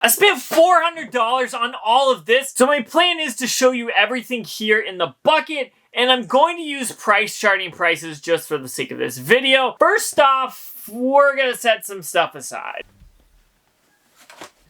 I spent $400 on all of this, so my plan is to show you everything here in the bucket, and I'm going to use price charting prices just for the sake of this video. First off, we're gonna set some stuff aside.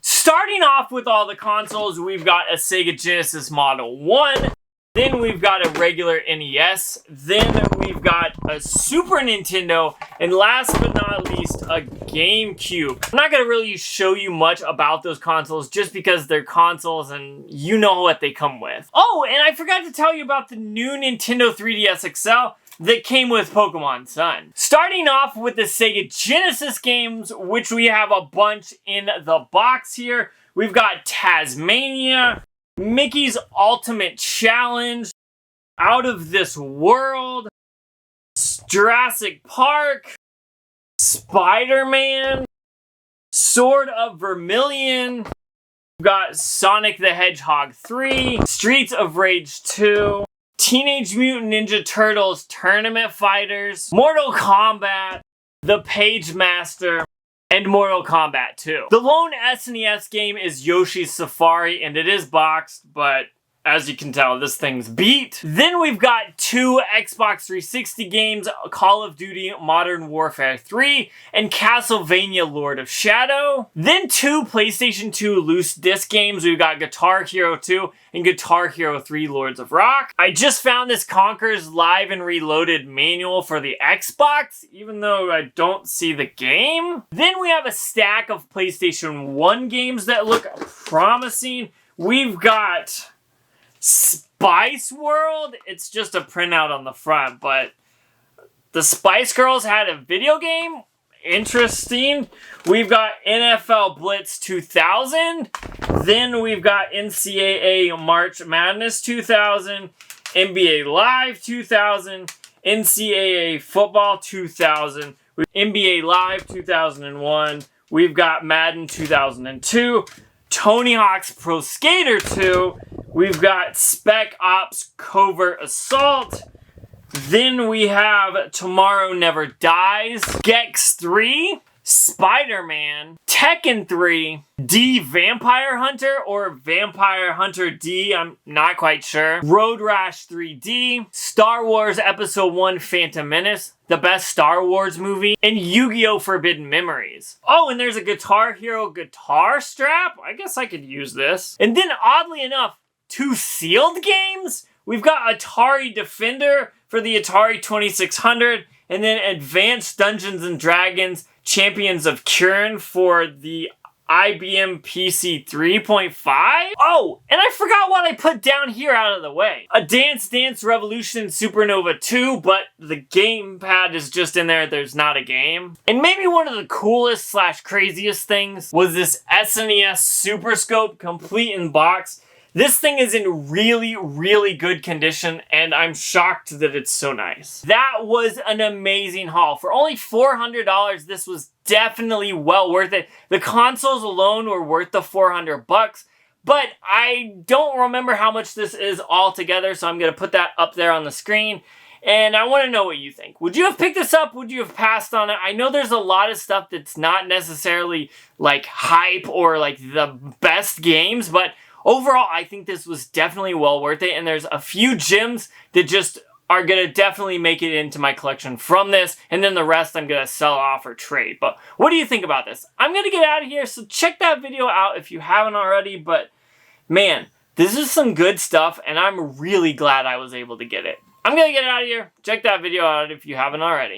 Starting off with all the consoles, we've got a Sega Genesis Model 1, then we've got a regular NES, then we've got a Super Nintendo, and last but not least, a GameCube. I'm not going to really show you much about those consoles just because they're consoles and you know what they come with. Oh, and I forgot to tell you about the new Nintendo 3DS XL that came with Pokemon Sun. Starting off with the Sega Genesis games, which we have a bunch in the box here. We've got Tasmania, Mickey's Ultimate Challenge, Out of This World, Jurassic Park, Spider-Man, Sword of Vermilion, we've got Sonic the Hedgehog 3, Streets of Rage 2, Teenage Mutant Ninja Turtles Tournament Fighters, Mortal Kombat, The Page Master, and Mortal Kombat 2. The lone SNES game is Yoshi's Safari, and it is boxed, but as you can tell, this thing's beat. Then we've got two Xbox 360 games, Call of Duty Modern Warfare 3 and Castlevania Lord of Shadow. Then two PlayStation 2 loose disc games. We've got Guitar Hero 2 and Guitar Hero 3 Lords of Rock. I just found this Conker's Live and Reloaded manual for the Xbox, even though I don't see the game. Then we have a stack of PlayStation 1 games that look promising. We've got Spice World. It's just a printout on the front, but the Spice Girls had a video game. Interesting. We've got NFL Blitz 2000. Then we've got NCAA March Madness 2000, NBA Live 2000, NCAA Football 2000, NBA Live 2001. We've got Madden 2002, Tony Hawk's Pro Skater 2. We've got Spec Ops Covert Assault. Then we have Tomorrow Never Dies, Gex 3, Spider-Man, Tekken 3, D Vampire Hunter or Vampire Hunter D, I'm not quite sure, Road Rash 3D, Star Wars Episode 1 Phantom Menace, the best Star Wars movie, and Yu-Gi-Oh! Forbidden Memories. Oh, and there's a Guitar Hero guitar strap. I guess I could use this. And then, oddly enough, two sealed games? We've got Atari Defender for the Atari 2600, and then Advanced Dungeons & Dragons Champions of Kern for the IBM PC 3.5? Oh, and I forgot what I put down here out of the way. A Dance Dance Revolution Supernova 2, but the gamepad is just in there, there's not a game. And maybe one of the coolest slash craziest things was this SNES Super Scope complete in box. This thing is in really, really good condition, and I'm shocked that it's so nice. That was an amazing haul. For only $400, this was definitely well worth it. The consoles alone were worth the 400 bucks, but I don't remember how much this is altogether, so I'm going to put that up there on the screen. And I want to know what you think. Would you have picked this up? Would you have passed on it? I know there's a lot of stuff that's not necessarily like hype or like the best games, but overall, I think this was definitely well worth it, and there's a few gems that just are going to definitely make it into my collection from this, and then the rest I'm going to sell off or trade. But what do you think about this? I'm going to get out of here, so check that video out if you haven't already, but man, this is some good stuff, and I'm really glad I was able to get it. I'm going to get out of here. Check that video out if you haven't already.